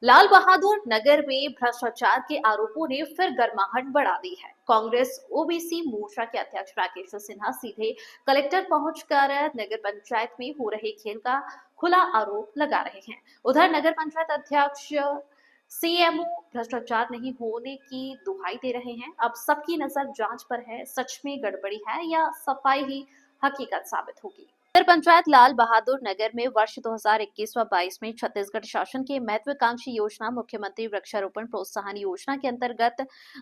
लाल बहादुर नगर में भ्रष्टाचार के आरोपों ने फिर गर्माहट बढ़ा दी है। कांग्रेस ओबीसी मोर्चा के अध्यक्ष राकेश सिन्हा सीधे कलेक्टर पहुंचकर नगर पंचायत में हो रहे खेल का खुला आरोप लगा रहे हैं। उधर नगर पंचायत अध्यक्ष सीएमओ भ्रष्टाचार नहीं होने की दुहाई दे रहे हैं। अब सबकी नजर जांच पर है, सच में गड़बड़ी है या सफाई ही हकीकत साबित होगी। नगर पंचायत लाल बहादुर नगर में वर्ष 2021-22 में छत्तीसगढ़ शासन की महत्वाकांक्षी योजना मुख्यमंत्री वृक्षारोपण प्रोत्साहन योजना के अंतर्गत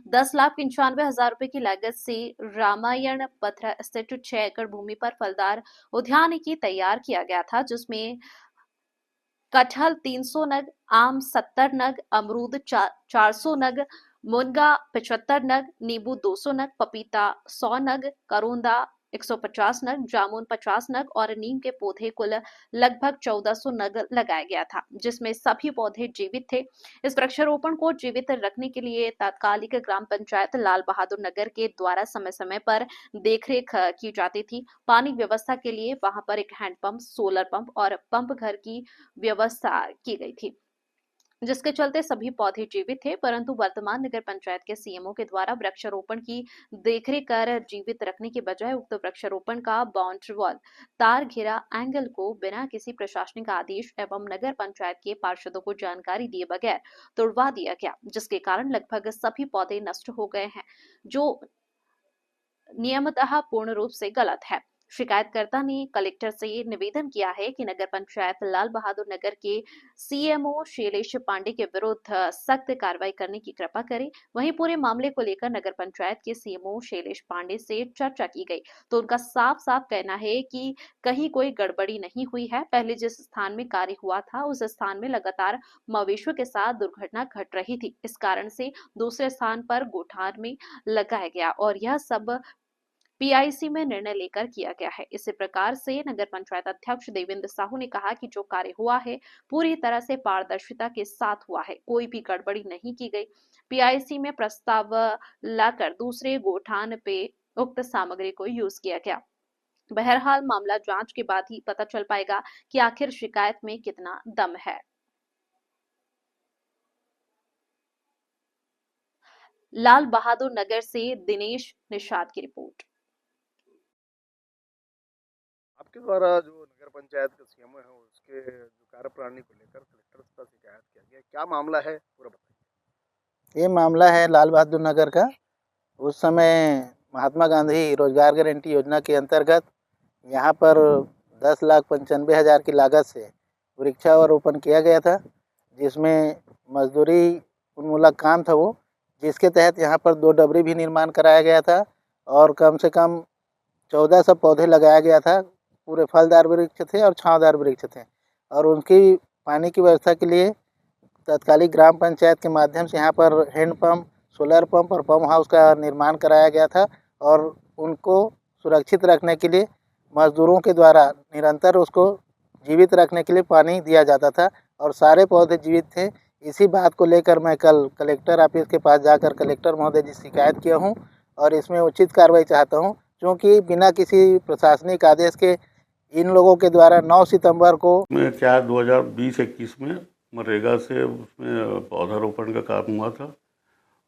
10,95,000 रुपए की लागत से रामायण पथरा स्थित 6 एकड़ भूमि पर फलदार उद्यान की तैयार किया गया था, जिसमें कटहल 300 नग, आम 70 नग, अमरूद 400 नग, मुनगा 75 नग, नींबू 200 नग, पपीता 100 नग, करोंदा 150 नग, जामुन 50 नग और नीम के पौधे कुल लगभग 1400 नग लगाया गया था, जिसमें सभी पौधे जीवित थे। इस वृक्षारोपण को जीवित रखने के लिए तात्कालिक ग्राम पंचायत लाल बहादुर नगर के द्वारा समय समय पर देखरेख की जाती थी। पानी व्यवस्था के लिए वहां पर एक हैंडपंप, सोलर पंप और पंप घर की व्यवस्था की गई थी, जिसके चलते सभी पौधे जीवित थे। परंतु वर्तमान नगर पंचायत के सीएमओ के द्वारा वृक्षारोपण की देखरेख कर जीवित रखने के बजाय उक्त वृक्षारोपण का बाउंड्री वॉल, तार घेरा एंगल को बिना किसी प्रशासनिक आदेश एवं नगर पंचायत के पार्षदों को जानकारी दिए बगैर तोड़वा दिया गया, जिसके कारण लगभग सभी पौधे नष्ट हो गए हैं, जो नियमतः पूर्ण रूप से गलत है। शिकायतकर्ता ने कलेक्टर से निवेदन किया है कि नगर पंचायत लाल बहादुर नगर के सीएमओ शैलेश पांडे के विरुद्ध सख्त कार्रवाई करने की कृपा करें। वहीं पूरे मामले को लेकर नगर पंचायत के सीएमओ शैलेश पांडे से चर्चा की गई, तो उनका साफ साफ कहना है कि कहीं कोई गड़बड़ी नहीं हुई है। पहले जिस स्थान में कार्य हुआ था उस स्थान में लगातार मवेशियों के साथ दुर्घटना घट रही थी, इस कारण से दूसरे स्थान पर गोठान में लगाया गया और यह सब पीआईसी में निर्णय लेकर किया गया है। इसी प्रकार से नगर पंचायत अध्यक्ष देवेंद्र साहू ने कहा कि जो कार्य हुआ है पूरी तरह से पारदर्शिता के साथ हुआ है, कोई भी गड़बड़ी नहीं की गई। पीआईसी में प्रस्ताव लाकर दूसरे गोठान पे उक्त सामग्री को यूज किया गया। बहरहाल मामला जांच के बाद ही पता चल पाएगा कि आखिर शिकायत में कितना दम है। लाल बहादुर नगर से दिनेश निषाद की रिपोर्ट। आपके द्वारा जो नगर पंचायत के सीएमओ है उसके जो कार्यप्रणाली को लेकर कलेक्टर से शिकायत किया गया, क्या मामला है पूरा बताइए। ये मामला है लाल बहादुर नगर का। उस समय महात्मा गांधी रोजगार गारंटी योजना के अंतर्गत यहाँ पर 10,95,000 की लागत से वृक्षारोपण किया गया था, जिसमें मजदूरी उन्मूलक काम था वो, जिसके तहत यहाँ पर 2 डबरी भी निर्माण कराया गया था और कम से कम 1400 पौधे लगाया गया था। पूरे फलदार वृक्ष थे और छांवदार वृक्ष थे और उनकी पानी की व्यवस्था के लिए तत्कालिक ग्राम पंचायत के माध्यम से यहाँ पर हैंडपंप, सोलर पंप और पंप हाउस का निर्माण कराया गया था और उनको सुरक्षित रखने के लिए मजदूरों के द्वारा निरंतर उसको जीवित रखने के लिए पानी दिया जाता था और सारे पौधे जीवित थे। इसी बात को लेकर मैं कल कलेक्टर ऑफिस के पास जाकर कलेक्टर महोदय जी से शिकायत किया हूँ और इसमें उचित कार्रवाई चाहता हूँ, क्योंकि बिना किसी प्रशासनिक आदेश के इन लोगों के द्वारा 9 सितंबर को 2020-21 में मनरेगा से उसमें पौधारोपण का काम हुआ था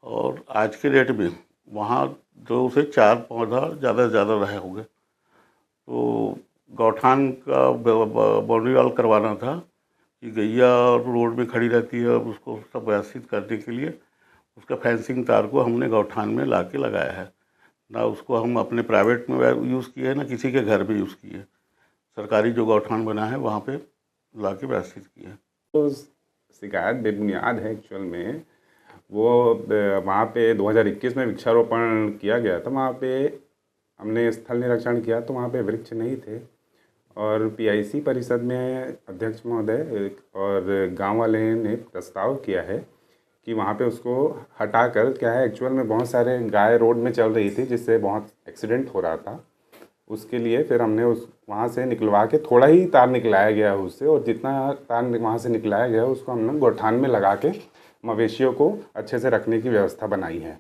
और आज के डेट में वहाँ 2 से 4 पौधा ज़्यादा से ज़्यादा रहे होंगे। तो गौठान का बाउंड्री वॉल करवाना था कि गैया रोड में खड़ी रहती है, उसको सब व्यवस्थित करने के लिए उसका फेंसिंग तार को हमने गौठान में ला के लगाया है। ना उसको हम अपने प्राइवेट में यूज़ किए, ना किसी के घर में यूज़ किए। सरकारी जो गौठान बना है वहाँ पे ला के व्यवस्थित किए। तो शिकायत बेबुनियाद है एक्चुअल में। वो वहाँ पे 2021 में वृक्षारोपण किया गया था, वहाँ पे हमने स्थल निरीक्षण किया तो वहाँ पे वृक्ष नहीं थे और पीआईसी परिषद में अध्यक्ष महोदय और गांव वाले ने प्रस्ताव किया है कि वहाँ पे उसको हटाकर, क्या है एक्चुअल में बहुत सारे गाय रोड में चल रही थी जिससे बहुत एक्सीडेंट हो रहा था, उसके लिए फिर हमने उस वहाँ से निकलवा के थोड़ा ही तार निकलाया गया है उससे, और जितना तार वहाँ से निकलाया गया उसको हमने गोठान में लगा के मवेशियों को अच्छे से रखने की व्यवस्था बनाई है।